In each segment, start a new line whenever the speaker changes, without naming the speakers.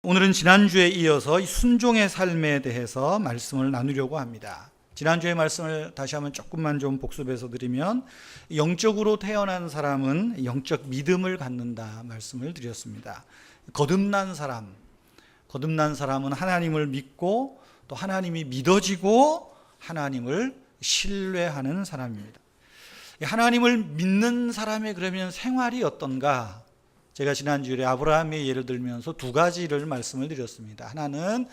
오늘은 지난주에 이어서 순종의 삶에 대해서 말씀을 나누려고 합니다. 지난주의 말씀을 다시 한번 조금만 좀 복습해서 드리면, 영적으로 태어난 사람은 영적 믿음을 갖는다 말씀을 드렸습니다. 거듭난 사람은 하나님을 믿고 또 하나님이 믿어지고 하나님을 신뢰하는 사람입니다. 하나님을 믿는 사람의 그러면 생활이 어떤가? 제가 지난주에 아브라함의 예를 들면서 두 가지를 말씀을 드렸습니다. 하나는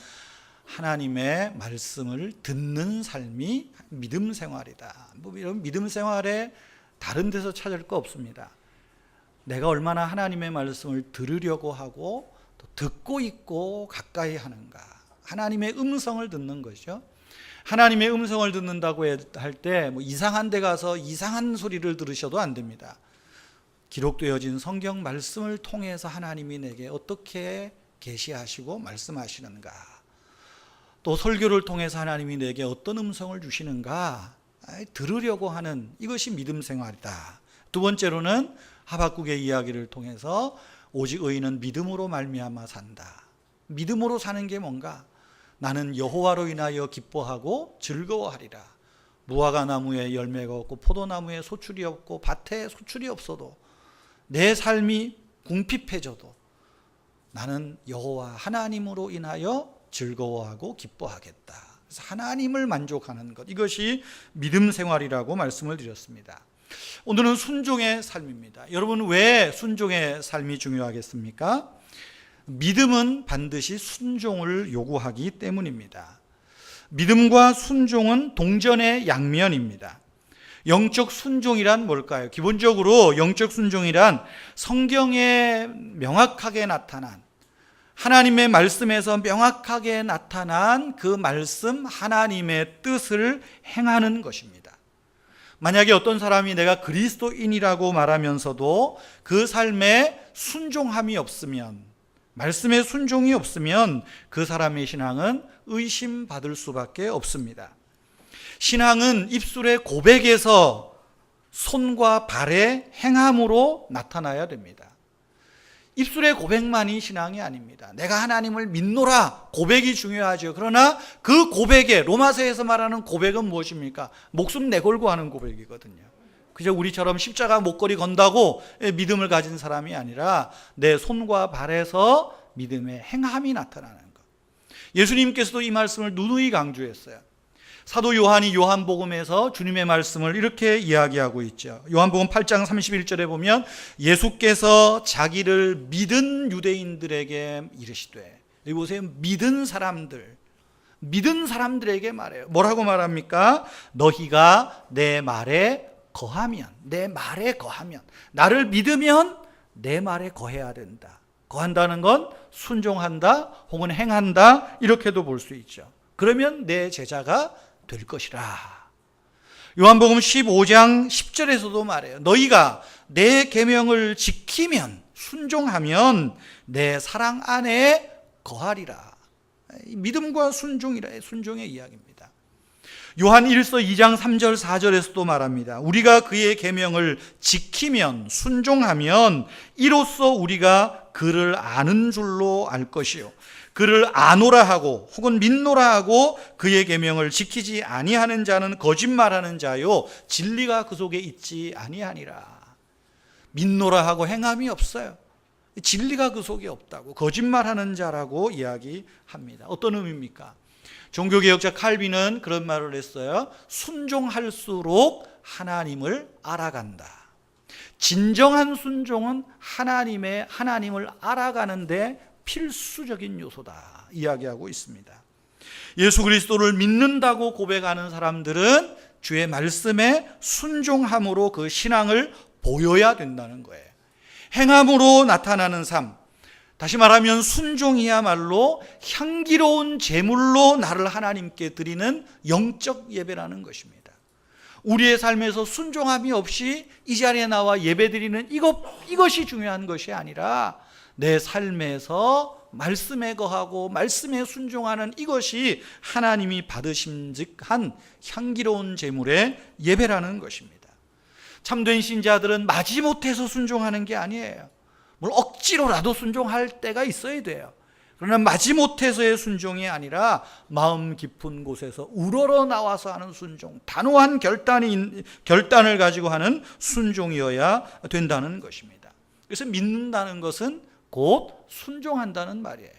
하나님의 말씀을 듣는 삶이 믿음 생활이다. 이런 믿음 생활에 다른 데서 찾을 거 없습니다. 내가 얼마나 하나님의 말씀을 들으려고 하고 또 듣고 있고 가까이 하는가. 하나님의 음성을 듣는 것이죠. 하나님의 음성을 듣는다고 할 때 이상한 데 가서 이상한 소리를 들으셔도 안 됩니다. 기록되어진 성경 말씀을 통해서 하나님이 내게 어떻게 계시하시고 말씀하시는가, 또 설교를 통해서 하나님이 내게 어떤 음성을 주시는가 들으려고 하는 이것이 믿음 생활이다. 두 번째로는 하박국의 이야기를 통해서 오직 의인은 믿음으로 말미암아 산다. 믿음으로 사는 게 뭔가? 나는 여호와로 인하여 기뻐하고 즐거워하리라. 무화과 나무에 열매가 없고 포도나무에 소출이 없고 밭에 소출이 없어도 내 삶이 궁핍해져도 나는 여호와 하나님으로 인하여 즐거워하고 기뻐하겠다. 그래서 하나님을 만족하는 것, 이것이 믿음 생활이라고 말씀을 드렸습니다. 오늘은 순종의 삶입니다. 여러분, 왜 순종의 삶이 중요하겠습니까? 믿음은 반드시 순종을 요구하기 때문입니다. 믿음과 순종은 동전의 양면입니다. 영적 순종이란 뭘까요? 기본적으로 영적 순종이란 성경에 명확하게 나타난, 하나님의 말씀에서 명확하게 나타난 그 말씀, 하나님의 뜻을 행하는 것입니다. 만약에 어떤 사람이 내가 그리스도인이라고 말하면서도 그 삶에 순종함이 없으면, 말씀에 순종이 없으면 그 사람의 신앙은 의심받을 수밖에 없습니다. 신앙은 입술의 고백에서 손과 발의 행함으로 나타나야 됩니다. 입술의 고백만이 신앙이 아닙니다. 내가 하나님을 믿노라, 고백이 중요하죠. 그러나 그 고백에, 로마서에서 말하는 고백은 무엇입니까? 목숨 내걸고 하는 고백이거든요. 그저 우리처럼 십자가 목걸이 건다고 믿음을 가진 사람이 아니라 내 손과 발에서 믿음의 행함이 나타나는 것. 예수님께서도 이 말씀을 누누이 강조했어요. 사도 요한이 요한복음에서 주님의 말씀을 이렇게 이야기하고 있죠. 요한복음 8장 31절에 보면 예수께서 자기를 믿은 유대인들에게 이르시되, 여기 보세요. 믿은 사람들에게 말해요. 뭐라고 말합니까? 너희가 내 말에 거하면, 나를 믿으면 내 말에 거해야 된다. 거한다는 건 순종한다 혹은 행한다, 이렇게도 볼 수 있죠. 그러면 내 제자가 될 것이라. 요한복음 15장 10절에서도 말해요. 너희가 내 계명을 지키면, 순종하면 내 사랑 안에 거하리라. 믿음과 순종의 이야기입니다. 요한 1서 2장 3절 4절에서도 말합니다. 우리가 그의 계명을 지키면, 순종하면 이로써 우리가 그를 아는 줄로 알 것이요, 그를 아노라 하고 혹은 믿노라 하고 그의 계명을 지키지 아니하는 자는 거짓말하는 자요, 진리가 그 속에 있지 아니하니라. 믿노라 하고 행함이 없어요. 진리가 그 속에 없다고, 거짓말하는 자라고 이야기합니다. 어떤 의미입니까? 종교개혁자 칼빈은 그런 말을 했어요. 순종할수록 하나님을 알아간다. 진정한 순종은 하나님을 알아가는데 필수적인 요소다 이야기하고 있습니다. 예수 그리스도를 믿는다고 고백하는 사람들은 주의 말씀에 순종함으로 그 신앙을 보여야 된다는 거예요. 행함으로 나타나는 삶, 다시 말하면 순종이야말로 향기로운 제물로 나를 하나님께 드리는 영적 예배라는 것입니다. 우리의 삶에서 순종함이 없이 이 자리에 나와 예배드리는 이것이 중요한 것이 아니라 내 삶에서 말씀에 거하고 말씀에 순종하는 이것이 하나님이 받으심직한 향기로운 제물의 예배라는 것입니다. 참된 신자들은 마지못해서 순종하는 게 아니에요. 물론 억지로라도 순종할 때가 있어야 돼요. 그러나 마지못해서의 순종이 아니라 마음 깊은 곳에서 우러러 나와서 하는 순종, 단호한 결단을 가지고 하는 순종이어야 된다는 것입니다. 그래서 믿는다는 것은 곧 순종한다는 말이에요.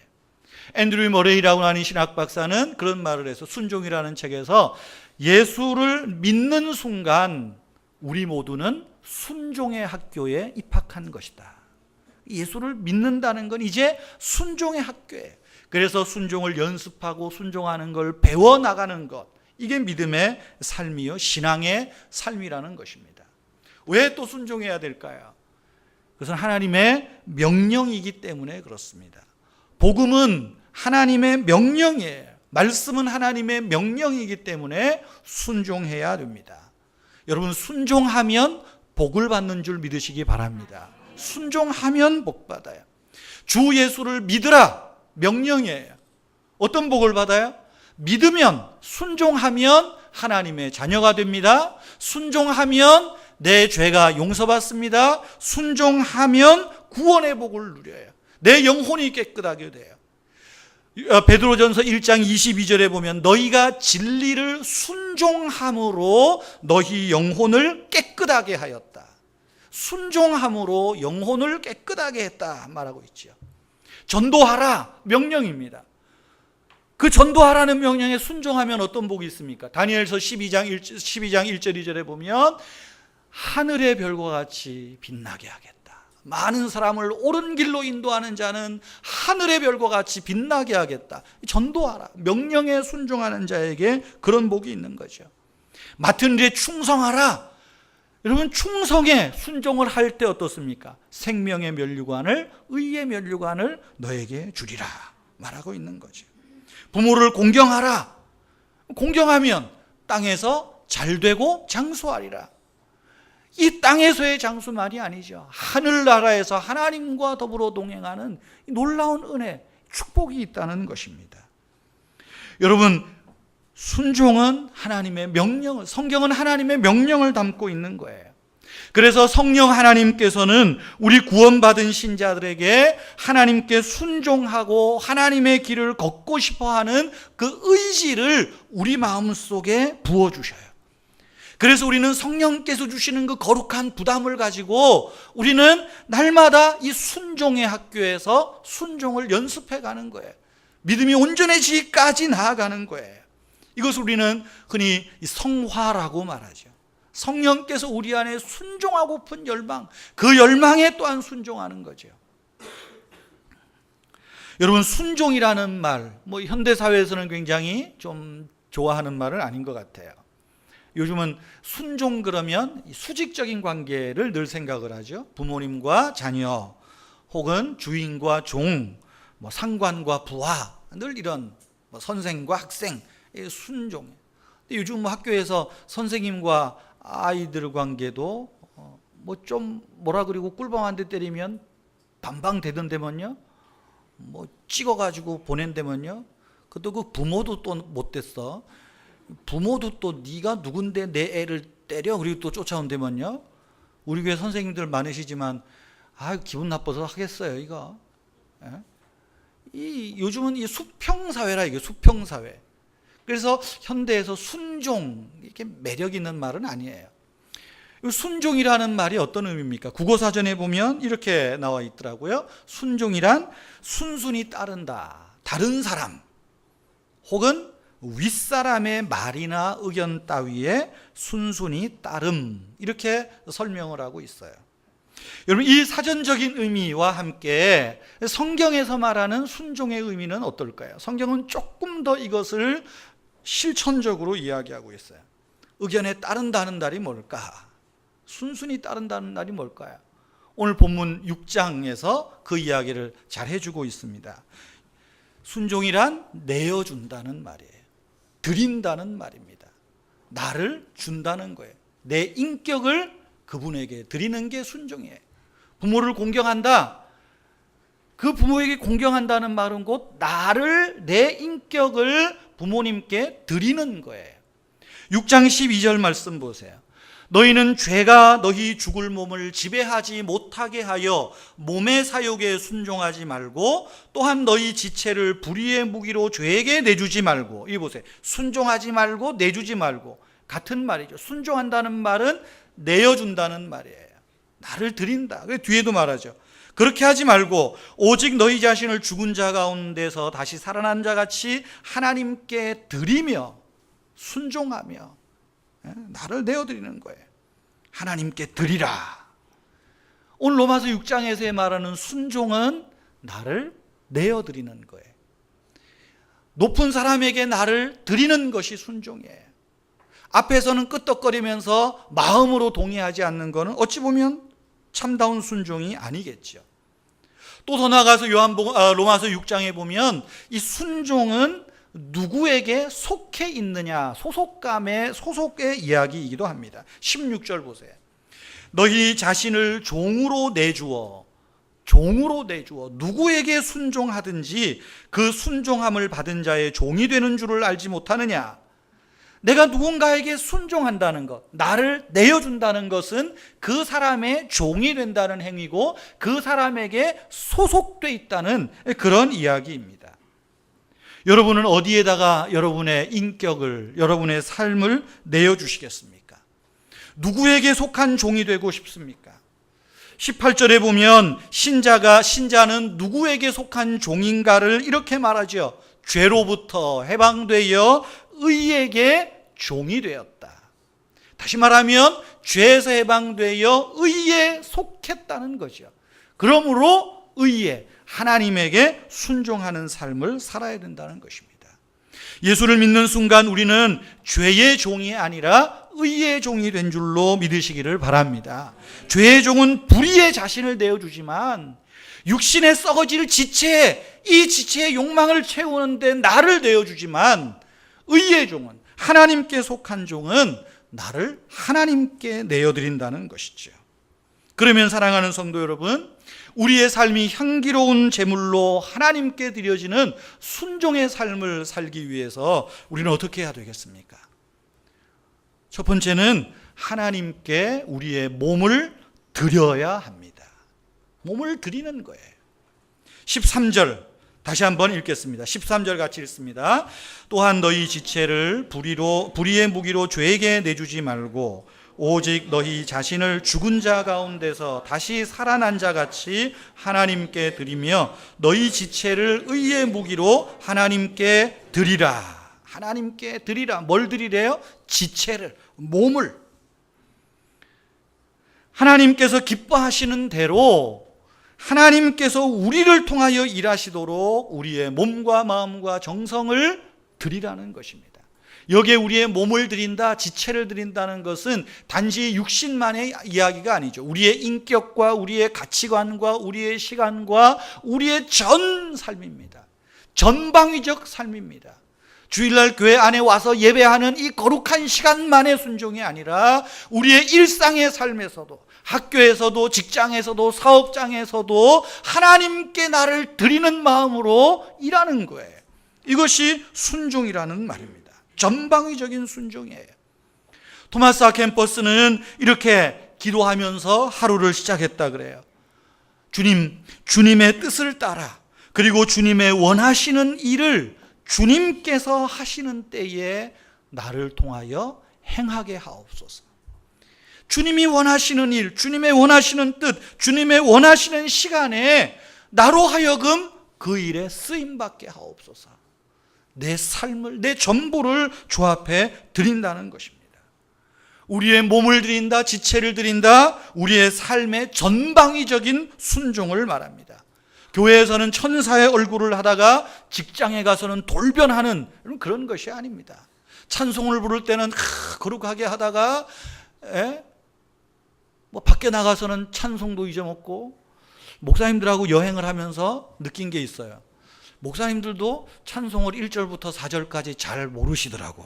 앤드류 머레이라고 하는 신학 박사는 그런 말을 해서 순종이라는 책에서 예수를 믿는 순간 우리 모두는 순종의 학교에 입학한 것이다. 예수를 믿는다는 건 이제 순종의 학교예요. 그래서 순종을 연습하고 순종하는 걸 배워나가는 것, 이게 믿음의 삶이요 신앙의 삶이라는 것입니다. 왜 또 순종해야 될까요? 그것은 하나님의 명령이기 때문에 그렇습니다. 복음은 하나님의 명령이에요. 말씀은 하나님의 명령이기 때문에 순종해야 됩니다. 여러분, 순종하면 복을 받는 줄 믿으시기 바랍니다. 순종하면 복 받아요. 주 예수를 믿으라 명령이에요. 어떤 복을 받아요? 믿으면, 순종하면 하나님의 자녀가 됩니다. 순종하면 내 죄가 용서받습니다. 순종하면 구원의 복을 누려요. 내 영혼이 깨끗하게 돼요. 베드로전서 1장 22절에 보면 너희가 진리를 순종함으로 너희 영혼을 깨끗하게 하였다. 순종함으로 영혼을 깨끗하게 했다 말하고 있죠. 전도하라 명령입니다. 그 전도하라는 명령에 순종하면 어떤 복이 있습니까? 다니엘서 12장 1절 2절에 보면 하늘의 별과 같이 빛나게 하겠다. 많은 사람을 옳은 길로 인도하는 자는 하늘의 별과 같이 빛나게 하겠다. 전도하라. 명령에 순종하는 자에게 그런 복이 있는 거죠. 맡은 일에 충성하라. 여러분, 충성에 순종을 할 때 어떻습니까? 생명의 면류관을, 의의 면류관을 너에게 주리라 말하고 있는 거죠. 부모를 공경하라. 공경하면 땅에서 잘되고 장수하리라. 이 땅에서의 장수말이 아니죠. 하늘나라에서 하나님과 더불어 동행하는 놀라운 은혜, 축복이 있다는 것입니다. 여러분, 순종은 하나님의 명령을, 성경은 하나님의 명령을 담고 있는 거예요. 그래서 성령 하나님께서는 우리 구원받은 신자들에게 하나님께 순종하고 하나님의 길을 걷고 싶어하는 그 의지를 우리 마음속에 부어주셔요. 그래서 우리는 성령께서 주시는 그 거룩한 부담을 가지고 우리는 날마다 이 순종의 학교에서 순종을 연습해 가는 거예요. 믿음이 온전해지기까지 나아가는 거예요. 이것을 우리는 흔히 성화라고 말하죠. 성령께서 우리 안에 순종하고픈 열망, 그 열망에 또한 순종하는 거죠. 여러분, 순종이라는 말, 현대사회에서는 굉장히 좀 좋아하는 말은 아닌 것 같아요. 요즘은 순종 그러면 수직적인 관계를 늘 생각을 하죠. 부모님과 자녀, 혹은 주인과 종, 상관과 부하, 늘 이런 선생과 학생, 순종. 요즘 학교에서 선생님과 아이들 관계도 좀 뭐라 그리고 꿀밤 한 대 때리면 반방 되던데면요, 찍어가지고 보낸다면요, 그것도 그 부모도 또 못됐어. 부모도 또 네가 누군데 내 애를 때려 그리고 또 쫓아온다면요. 우리 교회 선생님들 많으시지만 기분 나빠서 하겠어요 이거. 요즘은 이 수평사회라, 이게 수평사회. 그래서 현대에서 순종, 이렇게 매력 있는 말은 아니에요. 순종이라는 말이 어떤 의미입니까? 국어사전에 보면 이렇게 나와 있더라고요. 순종이란 순순히 따른다, 다른 사람 혹은 윗사람의 말이나 의견 따위에 순순히 따름, 이렇게 설명을 하고 있어요. 여러분, 이 사전적인 의미와 함께 성경에서 말하는 순종의 의미는 어떨까요? 성경은 조금 더 이것을 실천적으로 이야기하고 있어요. 의견에 따른다는 말이 뭘까? 순순히 따른다는 말이 뭘까요? 오늘 본문 6장에서 그 이야기를 잘 해주고 있습니다. 순종이란 내어준다는 말이에요. 드린다는 말입니다. 나를 준다는 거예요. 내 인격을 그분에게 드리는 게 순종이에요. 부모를 공경한다. 그 부모에게 공경한다는 말은 곧 나를, 내 인격을 부모님께 드리는 거예요. 6장 12절 말씀 보세요. 너희는 죄가 너희 죽을 몸을 지배하지 못하게 하여 몸의 사욕에 순종하지 말고 또한 너희 지체를 불의의 무기로 죄에게 내주지 말고. 이 보세요. 순종하지 말고 내주지 말고 같은 말이죠. 순종한다는 말은 내어준다는 말이에요. 나를 드린다. 뒤에도 말하죠. 그렇게 하지 말고 오직 너희 자신을 죽은 자 가운데서 다시 살아난 자 같이 하나님께 드리며 순종하며 나를 내어드리는 거예요. 하나님께 드리라. 오늘 로마서 6장에서 말하는 순종은 나를 내어드리는 거예요. 높은 사람에게 나를 드리는 것이 순종이에요. 앞에서는 끄떡거리면서 마음으로 동의하지 않는 것은 어찌 보면 참다운 순종이 아니겠죠. 또 더 나아가서 로마서 6장에 보면 이 순종은 누구에게 속해 있느냐, 소속의 이야기이기도 합니다. 16절 보세요. 너희 자신을 종으로 내주어 누구에게 순종하든지 그 순종함을 받은 자의 종이 되는 줄을 알지 못하느냐. 내가 누군가에게 순종한다는 것, 나를 내어준다는 것은 그 사람의 종이 된다는 행위고 그 사람에게 소속돼 있다는 그런 이야기입니다. 여러분은 어디에다가 여러분의 인격을, 여러분의 삶을 내어주시겠습니까? 누구에게 속한 종이 되고 싶습니까? 18절에 보면 신자는 누구에게 속한 종인가를 이렇게 말하죠. 죄로부터 해방되어 의에게 종이 되었다. 다시 말하면 죄에서 해방되어 의에 속했다는 거죠. 그러므로 의에 하나님에게 순종하는 삶을 살아야 된다는 것입니다. 예수를 믿는 순간 우리는 죄의 종이 아니라 의의 종이 된 줄로 믿으시기를 바랍니다. 죄의 종은 불의의 자신을 내어주지만 육신의 썩어질 지체, 이 지체의 욕망을 채우는데 나를 내어주지만 의의 종은, 하나님께 속한 종은 나를 하나님께 내어드린다는 것이죠. 그러면 사랑하는 성도 여러분, 우리의 삶이 향기로운 제물로 하나님께 드려지는 순종의 삶을 살기 위해서 우리는 어떻게 해야 되겠습니까? 첫 번째는 하나님께 우리의 몸을 드려야 합니다. 몸을 드리는 거예요. 13절 다시 한번 읽겠습니다. 13절 같이 읽습니다. 또한 너희 지체를 불의의 무기로 죄에게 내주지 말고 오직 너희 자신을 죽은 자 가운데서 다시 살아난 자 같이 하나님께 드리며 너희 지체를 의의 무기로 하나님께 드리라. 하나님께 드리라. 뭘 드리래요? 지체를, 몸을. 하나님께서 기뻐하시는 대로 하나님께서 우리를 통하여 일하시도록 우리의 몸과 마음과 정성을 드리라는 것입니다. 여기에 우리의 몸을 드린다, 지체를 드린다는 것은 단지 육신만의 이야기가 아니죠. 우리의 인격과 우리의 가치관과 우리의 시간과 우리의 전 삶입니다. 전방위적 삶입니다. 주일날 교회 안에 와서 예배하는 이 거룩한 시간만의 순종이 아니라 우리의 일상의 삶에서도, 학교에서도, 직장에서도, 사업장에서도 하나님께 나를 드리는 마음으로 일하는 거예요. 이것이 순종이라는 말입니다. 전방위적인 순종이에요. 토마스 아 캠퍼스는 이렇게 기도하면서 하루를 시작했다 그래요. 주님의 뜻을 따라, 그리고 주님의 원하시는 일을 주님께서 하시는 때에 나를 통하여 행하게 하옵소서. 주님이 원하시는 일, 주님의 원하시는 뜻, 주님의 원하시는 시간에 나로 하여금 그 일에 쓰임받게 하옵소서. 내 삶을, 내 전부를 주 앞에 드린다는 것입니다. 우리의 몸을 드린다, 지체를 드린다, 우리의 삶의 전방위적인 순종을 말합니다. 교회에서는 천사의 얼굴을 하다가 직장에 가서는 돌변하는 그런 것이 아닙니다. 찬송을 부를 때는 거룩하게 하다가 밖에 나가서는 찬송도 잊어먹고, 목사님들하고 여행을 하면서 느낀 게 있어요. 목사님들도 찬송을 1절부터 4절까지 잘 모르시더라고.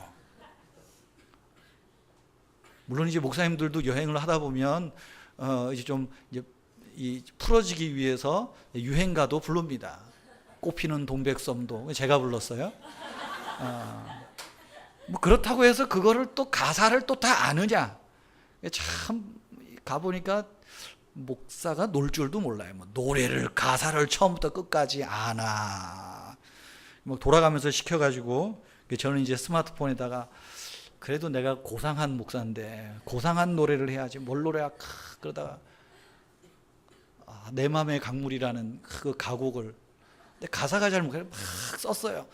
물론 이제 목사님들도 여행을 하다 보면 이제 풀어지기 위해서 유행가도 부릅니다. 꽃피는 동백섬도 제가 불렀어요. 그렇다고 해서 그거를 또 가사를 또 다 아느냐? 참 가보니까 목사가 놀 줄도 몰라요. 뭐 노래를 가사를 처음부터 끝까지 아나. 뭐 돌아가면서 시켜가지고 저는 이제 스마트폰에다가 그래도 내가 고상한 목사인데 고상한 노래를 해야지 뭘 노래야. 그러다가 내 맘의 강물이라는 그 가곡을 근데 가사가 잘 모르겠어요. 막 썼어요.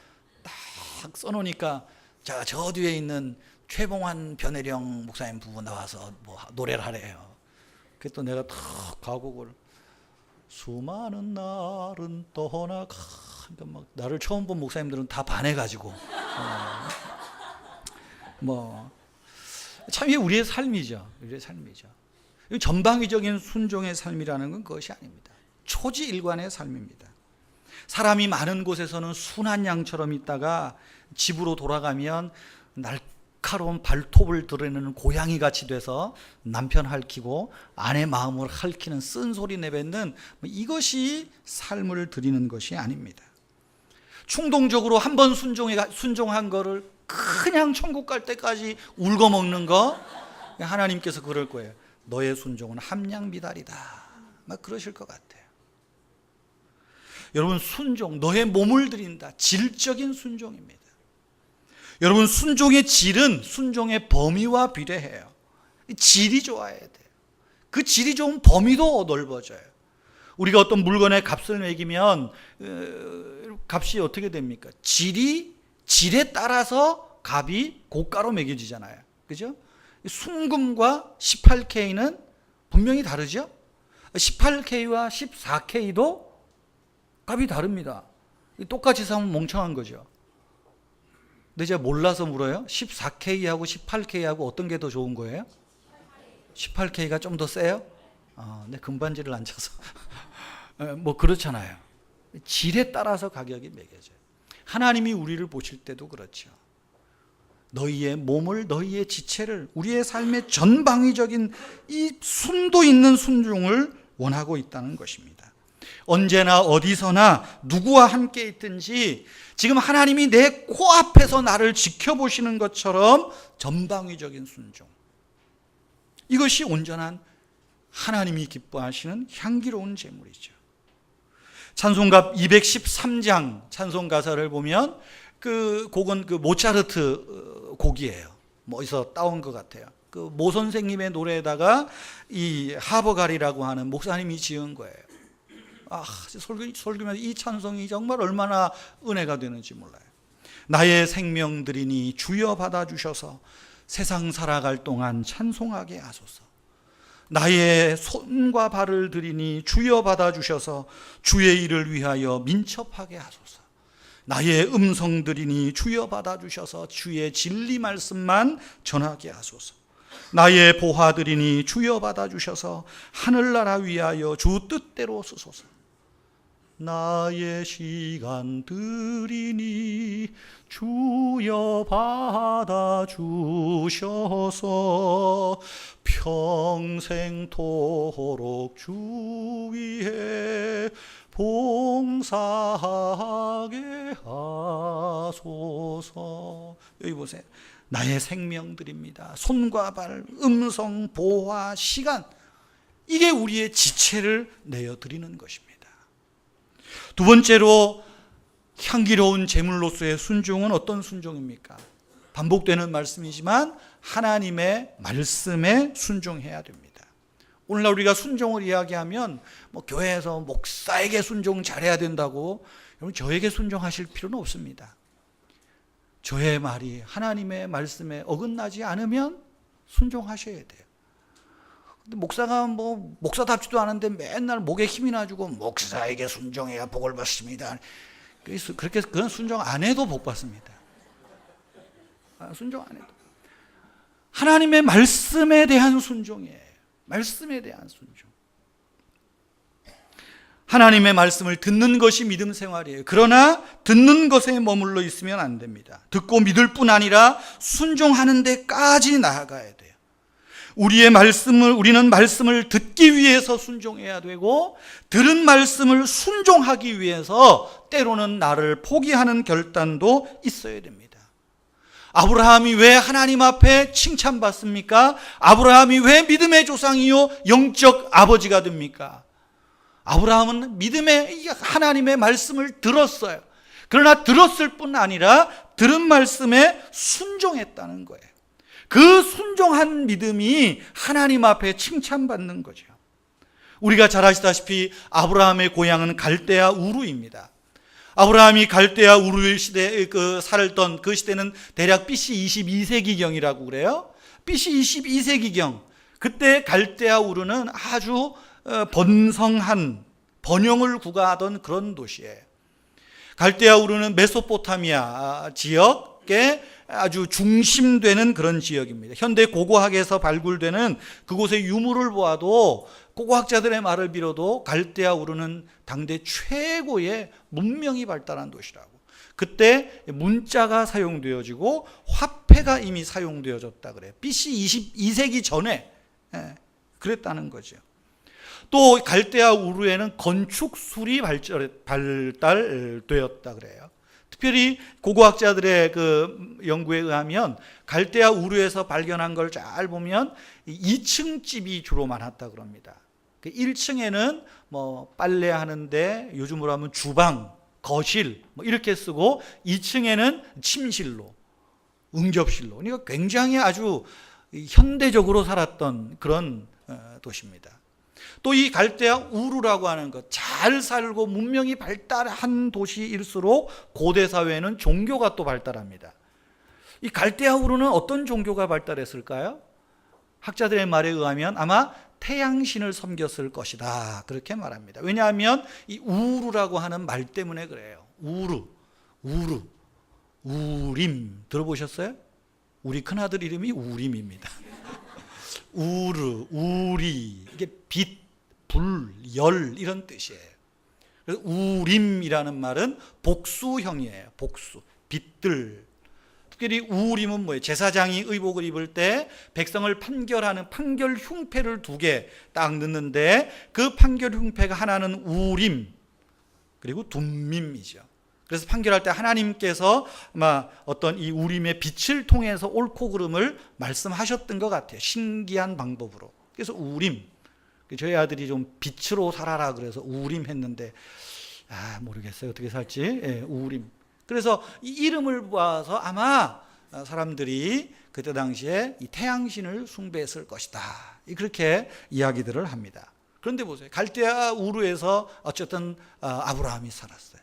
딱 써놓으니까 자, 저 뒤에 있는 최봉환 변혜령 목사님 부부 나와서 뭐 노래를 하래요. 그래서 또 내가 탁 가곡을 수많은 날은 떠나가 그러니까 막 나를 처음 본 목사님들은 다 반해가지고 뭐 참 이게 우리의 삶이죠. 우리의 삶이죠. 전방위적인 순종의 삶이라는 건 그것이 아닙니다. 초지일관의 삶입니다. 사람이 많은 곳에서는 순한 양처럼 있다가 집으로 돌아가면 날카로운 발톱을 드러내는 고양이 같이 돼서 남편 핥히고 아내 마음을 핥히는 쓴소리 내뱉는 이것이 삶을 드리는 것이 아닙니다. 충동적으로 한 번 순종한 거를 그냥 천국 갈 때까지 울거먹는 거 하나님께서 그럴 거예요. 너의 순종은 함량미달이다. 막 그러실 것 같아요. 여러분 순종, 너의 몸을 드린다. 질적인 순종입니다. 여러분 순종의 질은 순종의 범위와 비례해요. 질이 좋아야 돼요. 그 질이 좋은 범위도 넓어져요. 우리가 어떤 물건에 값을 매기면 값이 어떻게 됩니까? 질에 따라서 값이 고가로 매겨지잖아요. 그죠? 순금과 18K는 분명히 다르죠? 18K와 14K도 값이 다릅니다. 똑같이 사면 멍청한 거죠. 근데 제가 몰라서 물어요. 14K하고 18K하고 어떤 게 더 좋은 거예요? 18K가 좀 더 세요? 내 금반지를 안 차서. 뭐 그렇잖아요. 질에 따라서 가격이 매겨져요. 하나님이 우리를 보실 때도 그렇죠. 너희의 몸을, 너희의 지체를, 우리의 삶의 전방위적인 이 순도 있는 순종을 원하고 있다는 것입니다. 언제나 어디서나 누구와 함께 있든지 지금 하나님이 내 코앞에서 나를 지켜보시는 것처럼 전방위적인 순종. 이것이 온전한 하나님이 기뻐하시는 향기로운 제물이죠. 찬송가 213장 찬송 가사를 보면 그 곡은 그 모차르트 곡이에요. 뭐 어디서 따온 것 같아요. 그 모 선생님의 노래에다가 이 하버갈이라고 하는 목사님이 지은 거예요. 설교면서 이 찬송이 정말 얼마나 은혜가 되는지 몰라요. 나의 생명 드리니 주여 받아주셔서 세상 살아갈 동안 찬송하게 하소서. 나의 손과 발을 드리니 주여 받아주셔서 주의 일을 위하여 민첩하게 하소서. 나의 음성 드리니 주여 받아주셔서 주의 진리 말씀만 전하게 하소서. 나의 보화 드리니 주여 받아주셔서 하늘나라 위하여 주 뜻대로 쓰소서. 나의 시간 드리니 주여 받아주셔서 평생토록 주 위에 봉사하게 하소서. 여기 보세요. 나의 생명 드립니다. 손과 발, 음성, 보화, 시간, 이게 우리의 지체를 내어드리는 것입니다. 두 번째로 향기로운 제물로서의 순종은 어떤 순종입니까? 반복되는 말씀이지만 하나님의 말씀에 순종해야 됩니다. 오늘날 우리가 순종을 이야기하면 뭐 교회에서 목사에게 순종 잘해야 된다고, 여러분 저에게 순종하실 필요는 없습니다. 저의 말이 하나님의 말씀에 어긋나지 않으면 순종하셔야 돼요. 근데 목사가 뭐 목사답지도 않은데 맨날 목에 힘이나 주고 목사에게 순종해야 복을 받습니다. 그래서 그렇게 그런 순종 안 해도 복 받습니다. 순종 안 해도. 하나님의 말씀에 대한 순종이에요. 말씀에 대한 순종. 하나님의 말씀을 듣는 것이 믿음 생활이에요. 그러나 듣는 것에 머물러 있으면 안 됩니다. 듣고 믿을 뿐 아니라 순종하는 데까지 나아가야 돼요. 우리는 말씀을 듣기 위해서 순종해야 되고, 들은 말씀을 순종하기 위해서 때로는 나를 포기하는 결단도 있어야 됩니다. 아브라함이 왜 하나님 앞에 칭찬받습니까? 아브라함이 왜 믿음의 조상이요 영적 아버지가 됩니까? 아브라함은 믿음의 하나님의 말씀을 들었어요. 그러나 들었을 뿐 아니라 들은 말씀에 순종했다는 거예요. 그 순종한 믿음이 하나님 앞에 칭찬받는 거죠. 우리가 잘 아시다시피 아브라함의 고향은 갈대아 우르입니다. 아브라함이 갈대아 우르 시대에 살던 그 시대는 대략 BC 22세기경이라고 그래요. BC 22세기경. 그때 갈대아 우르는 아주 번성한 번영을 구가하던 그런 도시예요. 갈대아 우르는 메소포타미아 지역에 아주 중심되는 그런 지역입니다. 현대 고고학에서 발굴되는 그곳의 유물을 보아도 고고학자들의 말을 빌어도 갈대아 우르는 당대 최고의 문명이 발달한 도시라고. 그때 문자가 사용되어지고 화폐가 이미 사용되어졌다 그래요. BC 22세기 전에 그랬다는 거죠. 또 갈대아 우르에는 건축술이 발달되었다 그래요. 특별히 고고학자들의 그 연구에 의하면 갈대아 우르에서 발견한 걸 잘 보면 2층 집이 주로 많았다 그럽니다. 1층에는 뭐 빨래하는데 요즘으로 하면 주방, 거실 뭐 이렇게 쓰고 2층에는 침실로, 응접실로. 그러니까 굉장히 아주 현대적으로 살았던 그런 도시입니다. 또 이 갈대아 우르라고 하는 것, 잘 살고 문명이 발달한 도시일수록 고대 사회에는 종교가 또 발달합니다. 이 갈대아 우르는 어떤 종교가 발달했을까요? 학자들의 말에 의하면 아마 태양신을 섬겼을 것이다 그렇게 말합니다. 왜냐하면 이 우르라고 하는 말 때문에 그래요. 우르, 우림 들어보셨어요? 우리 큰아들 이름이 우림입니다. 우르, 우리, 이게 빛, 불, 열 이런 뜻이에요. 그래서 우림이라는 말은 복수형이에요. 복수, 빛들. 특별히 우림은 뭐예요? 제사장이 의복을 입을 때 백성을 판결하는 판결 흉패를 2개 딱 넣는데 그 판결 흉패가 하나는 우림 그리고 둠밈이죠. 그래서 판결할 때 하나님께서 아마 어떤 이 우림의 빛을 통해서 옳고 그름을 말씀하셨던 것 같아요. 신기한 방법으로. 그래서 우림. 저희 아들이 좀 빛으로 살아라 그래서 우림 했는데 모르겠어요. 어떻게 살지. 우림. 그래서 이 이름을 봐서 아마 사람들이 그때 당시에 이 태양신을 숭배했을 것이다. 그렇게 이야기들을 합니다. 그런데 보세요. 갈대아 우르에서 어쨌든 아브라함이 살았어요.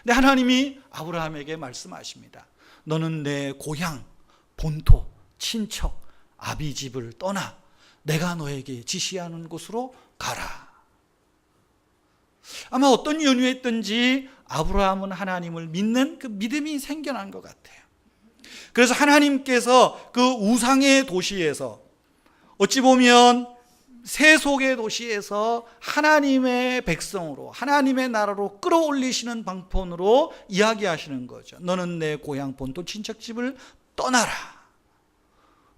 근데 하나님이 아브라함에게 말씀하십니다. 너는 내 고향, 본토, 친척, 아비 집을 떠나 내가 너에게 지시하는 곳으로 가라. 아마 어떤 연유였든지 아브라함은 하나님을 믿는 그 믿음이 생겨난 것 같아요. 그래서 하나님께서 그 우상의 도시에서 어찌 보면 세속의 도시에서 하나님의 백성으로 하나님의 나라로 끌어올리시는 방편으로 이야기하시는 거죠. 너는 내 고향 본토 친척집을 떠나라.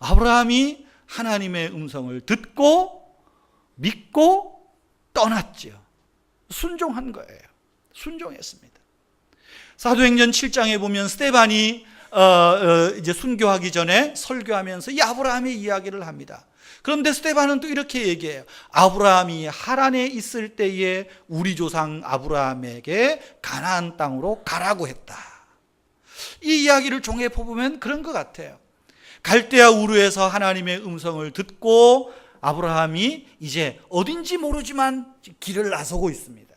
아브라함이 하나님의 음성을 듣고 믿고 떠났죠. 순종한 거예요. 순종했습니다. 사도행전 7장에 보면 스데반이 이제 순교하기 전에 설교하면서 이 아브라함의 이야기를 합니다. 그런데 스데반은 또 이렇게 얘기해요. 아브라함이 하란에 있을 때에 우리 조상 아브라함에게 가나안 땅으로 가라고 했다. 이 이야기를 종합해 보면 그런 것 같아요. 갈대아 우르에서 하나님의 음성을 듣고 아브라함이 이제 어딘지 모르지만 길을 나서고 있습니다.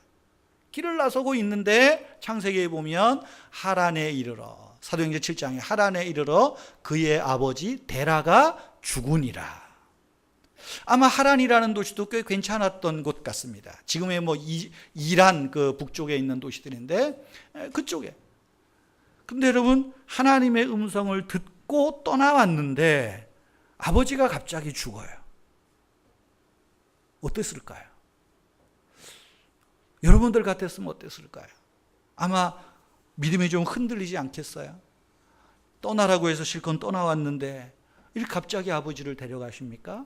길을 나서고 있는데 창세기에 보면 하란에 이르러, 사도행전 7장에 하란에 이르러 그의 아버지 데라가 죽으니라. 아마 하란이라는 도시도 꽤 괜찮았던 곳 같습니다. 지금의 뭐 이란 그 북쪽에 있는 도시들인데 그쪽에. 근데 여러분 하나님의 음성을 듣고 떠나왔는데 아버지가 갑자기 죽어요. 어땠을까요? 여러분들 같았으면 어땠을까요? 아마 믿음이 좀 흔들리지 않겠어요? 떠나라고 해서 실컷 떠나왔는데 이렇게 갑자기 아버지를 데려가십니까?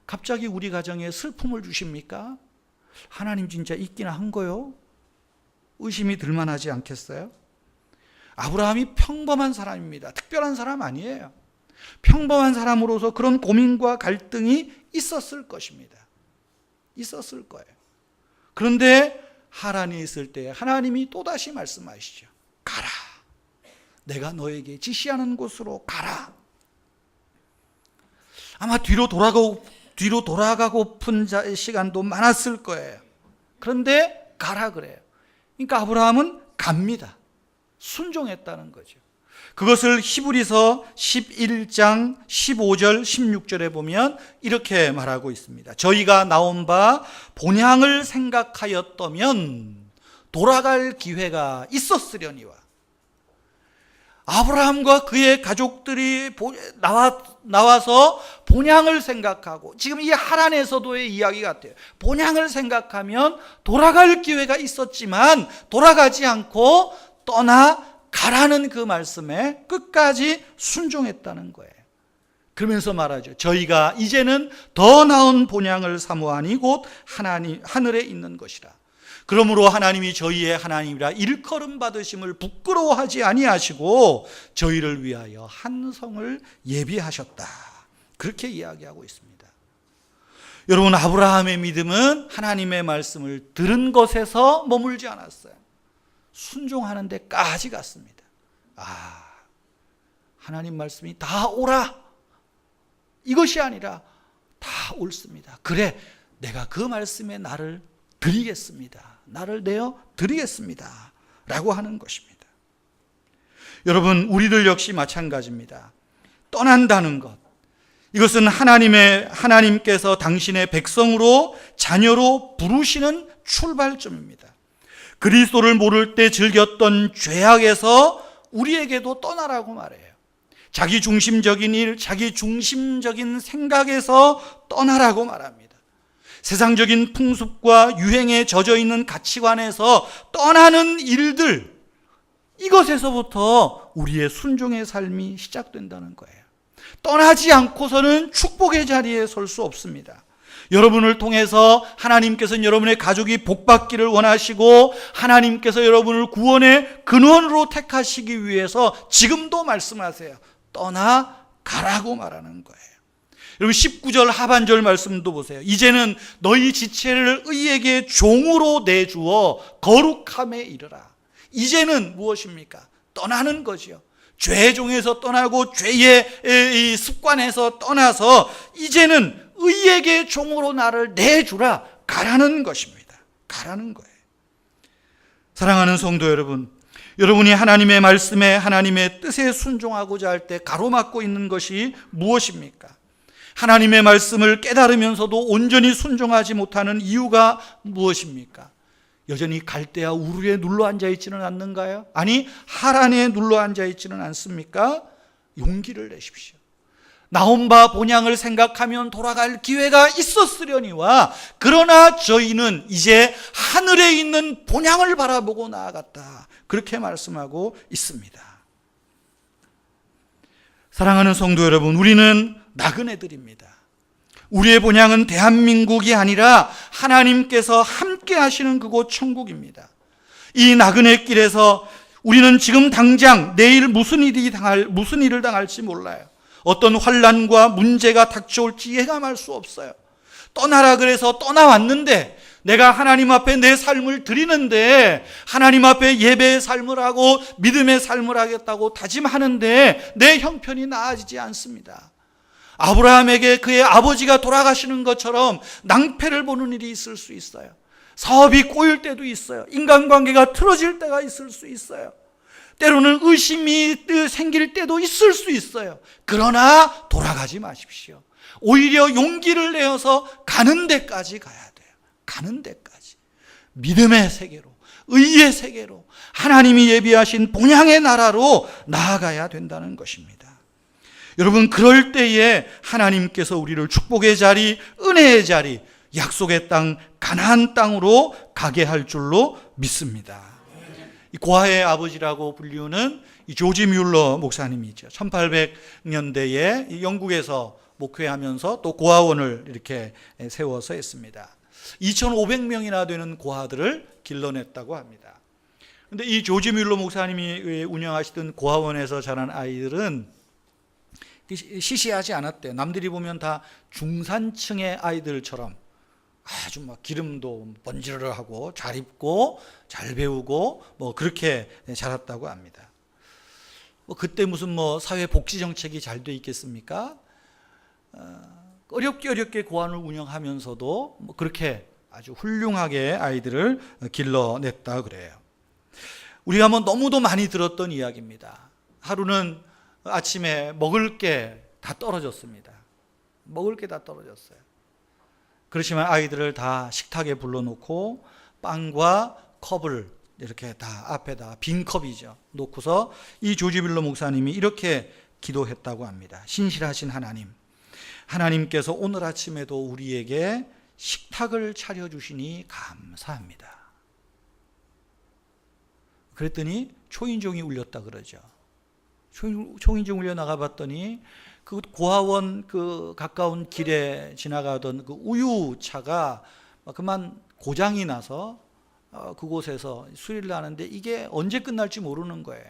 갑자기 우리 가정에 슬픔을 주십니까? 하나님 진짜 있기나 한 거요? 의심이 들만하지 않겠어요? 아브라함이 평범한 사람입니다. 특별한 사람 아니에요. 평범한 사람으로서 그런 고민과 갈등이 있었을 것입니다. 있었을 거예요. 그런데 하란이 있을 때 하나님이 또다시 말씀하시죠. 가라. 내가 너에게 지시하는 곳으로 가라. 아마 뒤로 돌아가고픈 시간도 많았을 거예요. 그런데 가라 그래요. 그러니까 아브라함은 갑니다. 순종했다는 거죠. 그것을 히브리서 11장 15절 16절에 보면 이렇게 말하고 있습니다. 저희가 나온 바 본향을 생각하였다면 돌아갈 기회가 있었으려니와. 아브라함과 그의 가족들이 나와서 본향을 생각하고, 지금 이 하란에서도의 이야기 같아요. 본향을 생각하면 돌아갈 기회가 있었지만 돌아가지 않고 떠나가라는 그 말씀에 끝까지 순종했다는 거예요. 그러면서 말하죠. 저희가 이제는 더 나은 본향을 사모하니 곧 하늘에 있는 것이라. 그러므로 하나님이 저희의 하나님이라 일컬음 받으심을 부끄러워하지 아니하시고 저희를 위하여 한 성을 예비하셨다. 그렇게 이야기하고 있습니다. 여러분, 아브라함의 믿음은 하나님의 말씀을 들은 것에서 머물지 않았어요. 순종하는 데까지 갔습니다. 하나님 말씀이 다 옳아, 이것이 아니라 다 옳습니다. 그래, 내가 그 말씀에 나를 드리겠습니다. 나를 내어 드리겠습니다. 라고 하는 것입니다. 여러분, 우리들 역시 마찬가지입니다. 떠난다는 것, 이것은 하나님께서 당신의 백성으로, 자녀로 부르시는 출발점입니다. 그리스도를 모를 때 즐겼던 죄악에서 우리에게도 떠나라고 말해요. 자기 중심적인 일, 자기 중심적인 생각에서 떠나라고 말합니다. 세상적인 풍습과 유행에 젖어 있는 가치관에서 떠나는 일들, 이것에서부터 우리의 순종의 삶이 시작된다는 거예요. 떠나지 않고서는 축복의 자리에 설 수 없습니다. 여러분을 통해서 하나님께서는 여러분의 가족이 복받기를 원하시고 하나님께서 여러분을 구원의 근원으로 택하시기 위해서 지금도 말씀하세요. 떠나가라고 말하는 거예요. 여러분, 19절 하반절 말씀도 보세요. 이제는 너희 지체를 의에게 종으로 내주어 거룩함에 이르라. 이제는 무엇입니까? 떠나는 거죠. 죄의 종에서 떠나고 죄의 이 습관에서 떠나서 이제는 의에게 종으로 나를 내주라. 가라는 것입니다. 가라는 거예요. 사랑하는 성도 여러분, 여러분이 하나님의 말씀에, 하나님의 뜻에 순종하고자 할 때 가로막고 있는 것이 무엇입니까? 하나님의 말씀을 깨달으면서도 온전히 순종하지 못하는 이유가 무엇입니까? 여전히 갈대아 우르에 눌러 앉아 있지는 않는가요? 아니, 하란에 눌러 앉아 있지는 않습니까? 용기를 내십시오. 나온 바 본향을 생각하면 돌아갈 기회가 있었으려니와 그러나 저희는 이제 하늘에 있는 본향을 바라보고 나아갔다. 그렇게 말씀하고 있습니다. 사랑하는 성도 여러분, 우리는 나그네들입니다. 우리의 본향은 대한민국이 아니라 하나님께서 함께 하시는 그곳 천국입니다. 이 나그네 길에서 우리는 지금 당장 내일 무슨 일을 당할지 몰라요. 어떤 환난과 문제가 닥쳐올지 예감할 수 없어요. 떠나라 그래서 떠나왔는데, 내가 하나님 앞에 내 삶을 드리는데, 하나님 앞에 예배의 삶을 하고 믿음의 삶을 하겠다고 다짐하는데 내 형편이 나아지지 않습니다. 아브라함에게 그의 아버지가 돌아가시는 것처럼 낭패를 보는 일이 있을 수 있어요. 사업이 꼬일 때도 있어요. 인간관계가 틀어질 때가 있을 수 있어요. 때로는 의심이 생길 때도 있을 수 있어요. 그러나 돌아가지 마십시오. 오히려 용기를 내어서 가는 데까지 가야 돼요. 가는 데까지. 믿음의 세계로, 의의 세계로, 하나님이 예비하신 본향의 나라로 나아가야 된다는 것입니다. 여러분, 그럴 때에 하나님께서 우리를 축복의 자리, 은혜의 자리, 약속의 땅, 가나안 땅으로 가게 할 줄로 믿습니다. 고아의 아버지라고 불리우는 조지 뮬러 목사님이죠. 1800년대에 영국에서 목회하면서 또 고아원을 이렇게 세워서 했습니다. 2500명이나 되는 고아들을 길러냈다고 합니다. 근데 이 조지 뮬러 목사님이 운영하시던 고아원에서 자란 아이들은 시시하지 않았대요. 남들이 보면 다 중산층의 아이들처럼 아주 막 기름도 번지르르하고 잘 입고 잘 배우고 뭐 그렇게 자랐다고 합니다. 뭐 그때 무슨 뭐 사회 복지 정책이 잘 돼 있겠습니까? 어렵게 고아원을 운영하면서도 뭐 그렇게 아주 훌륭하게 아이들을 길러냈다 그래요. 우리가 뭐 너무도 많이 들었던 이야기입니다. 하루는 아침에 먹을 게 다 떨어졌습니다. 먹을 게 다 떨어졌어요. 그렇지만 아이들을 다 식탁에 불러놓고 빵과 컵을 이렇게 다 앞에다 빈 컵이죠. 놓고서 이 조지 뮬러 목사님이 이렇게 기도했다고 합니다. 신실하신 하나님, 하나님께서 오늘 아침에도 우리에게 식탁을 차려주시니 감사합니다. 그랬더니 초인종이 울렸다 그러죠. 초인종 울려 나가봤더니 그 고아원 그 가까운 길에 지나가던 그 우유차가 그만 고장이 나서 그곳에서 수리를 하는데 이게 언제 끝날지 모르는 거예요.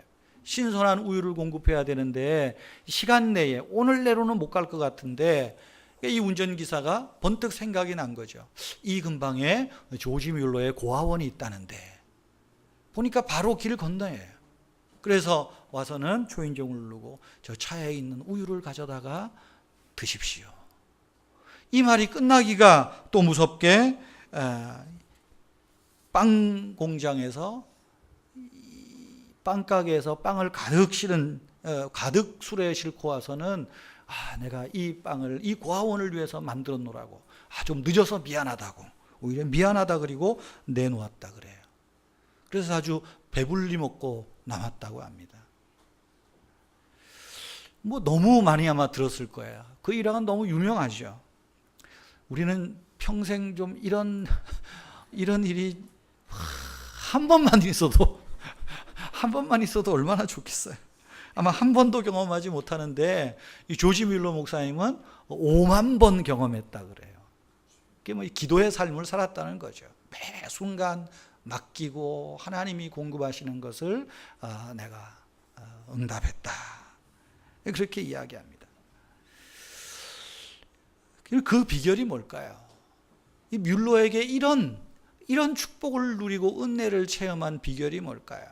신선한 우유를 공급해야 되는데 시간 내에 오늘 내로는 못 갈 것 같은데 이 운전기사가 번뜩 생각이 난 거죠. 이 근방에 조지 뮬러의 고아원이 있다는데 보니까 바로 길 건너예요. 그래서 와서는 초인종을 누르고 저 차에 있는 우유를 가져다가 드십시오. 이 말이 끝나기가 또 무섭게 빵 공장에서 빵가게에서 빵을 가득 실은 가득 수레에 싣고 와서는 내가 이 빵을 이 고아원을 위해서 만들어 놓으라고 좀 늦어서 미안하다고 오히려 미안하다 그리고 내놓았다 그래요. 그래서 아주 배불리 먹고 남았다고 합니다. 뭐 너무 많이 아마 들었을 거예요. 그 일화가 너무 유명하죠. 우리는 평생 좀 이런 일이 한 번만 있어도 얼마나 좋겠어요. 아마 한 번도 경험하지 못하는데 이 조지 뮬러 목사님은 5만 번 경험했다 그래요. 그게 뭐 기도의 삶을 살았다는 거죠. 매 순간 맡기고 하나님이 공급하시는 것을 내가 응답했다. 그렇게 이야기합니다. 그 비결이 뭘까요? 이 뮬러에게 이런 축복을 누리고 은혜를 체험한 비결이 뭘까요?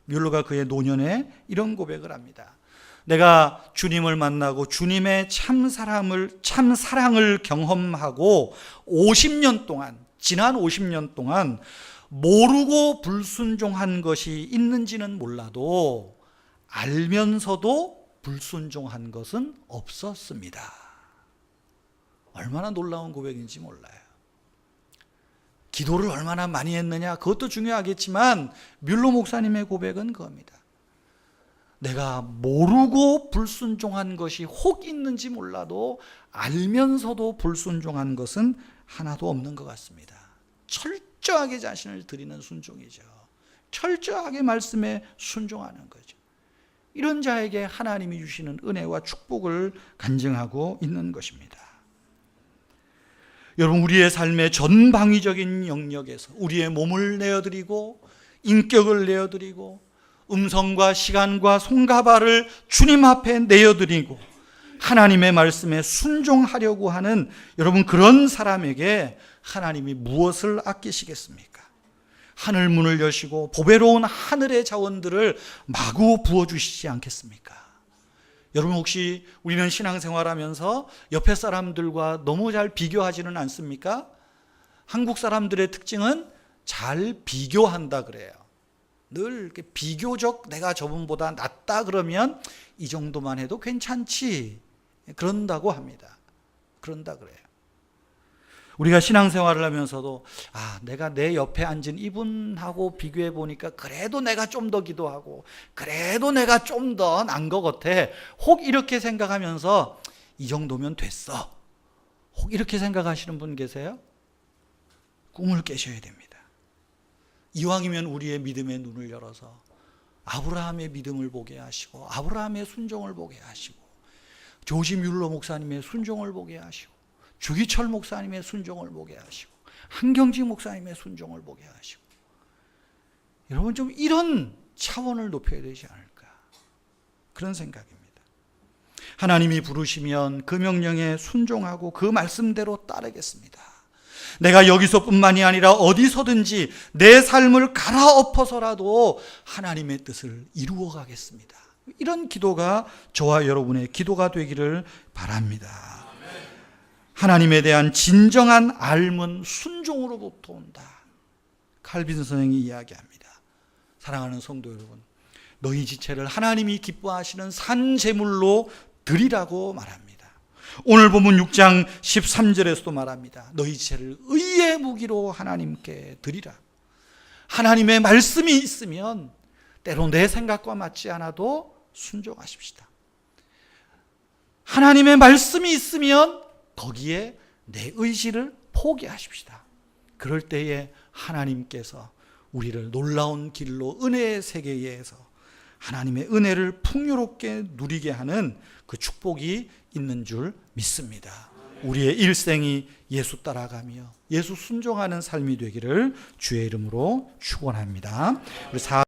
뮬러가 그의 노년에 이런 고백을 합니다. 내가 주님을 만나고 주님의 참 사랑을 경험하고 50년 동안 지난 50년 동안 모르고 불순종한 것이 있는지는 몰라도 알면서도 불순종한 것은 없었습니다. 얼마나 놀라운 고백인지 몰라요. 기도를 얼마나 많이 했느냐 그것도 중요하겠지만 뮬러 목사님의 고백은 그겁니다. 내가 모르고 불순종한 것이 혹 있는지 몰라도 알면서도 불순종한 것은 하나도 없는 것 같습니다. 철저하게 자신을 드리는 순종이죠. 철저하게 말씀에 순종하는 거죠. 이런 자에게 하나님이 주시는 은혜와 축복을 간증하고 있는 것입니다. 여러분, 우리의 삶의 전방위적인 영역에서 우리의 몸을 내어드리고 인격을 내어드리고 음성과 시간과 손과 발을 주님 앞에 내어드리고 하나님의 말씀에 순종하려고 하는 여러분, 그런 사람에게 하나님이 무엇을 아끼시겠습니까? 하늘 문을 여시고 보배로운 하늘의 자원들을 마구 부어주시지 않겠습니까? 여러분, 혹시 우리는 신앙생활하면서 옆에 사람들과 너무 잘 비교하지는 않습니까? 한국 사람들의 특징은 잘 비교한다 그래요. 늘 이렇게 비교적 내가 저분보다 낫다 그러면 이 정도만 해도 괜찮지 그런다고 합니다. 그런다 그래요. 우리가 신앙생활을 하면서도 내가 내 옆에 앉은 이분하고 비교해 보니까 그래도 내가 좀 더 기도하고 그래도 내가 좀 더 난 것 같아. 혹 이렇게 생각하면서 이 정도면 됐어. 혹 이렇게 생각하시는 분 계세요? 꿈을 깨셔야 됩니다. 이왕이면 우리의 믿음의 눈을 열어서 아브라함의 믿음을 보게 하시고 아브라함의 순종을 보게 하시고 조지 뮬러 목사님의 순종을 보게 하시고 주기철 목사님의 순종을 보게 하시고 한경직 목사님의 순종을 보게 하시고 여러분 좀 이런 차원을 높여야 되지 않을까, 그런 생각입니다. 하나님이 부르시면 그 명령에 순종하고 그 말씀대로 따르겠습니다. 내가 여기서뿐만이 아니라 어디서든지 내 삶을 갈아엎어서라도 하나님의 뜻을 이루어 가겠습니다. 이런 기도가 저와 여러분의 기도가 되기를 바랍니다. 하나님에 대한 진정한 알은 순종으로부터 온다. 칼빈 선생이 이야기합니다. 사랑하는 성도 여러분, 너희 지체를 하나님이 기뻐하시는 산 제물로 드리라고 말합니다. 오늘 본문 6장 13절에서도 말합니다. 너희 지체를 의의 무기로 하나님께 드리라. 하나님의 말씀이 있으면 때로 내 생각과 맞지 않아도 순종하십시다. 하나님의 말씀이 있으면 거기에 내 의지를 포기하십시다. 그럴 때에 하나님께서 우리를 놀라운 길로 은혜의 세계에서 하나님의 은혜를 풍요롭게 누리게 하는 그 축복이 있는 줄 믿습니다. 우리의 일생이 예수 따라가며 예수 순종하는 삶이 되기를 주의 이름으로 축원합니다. 우리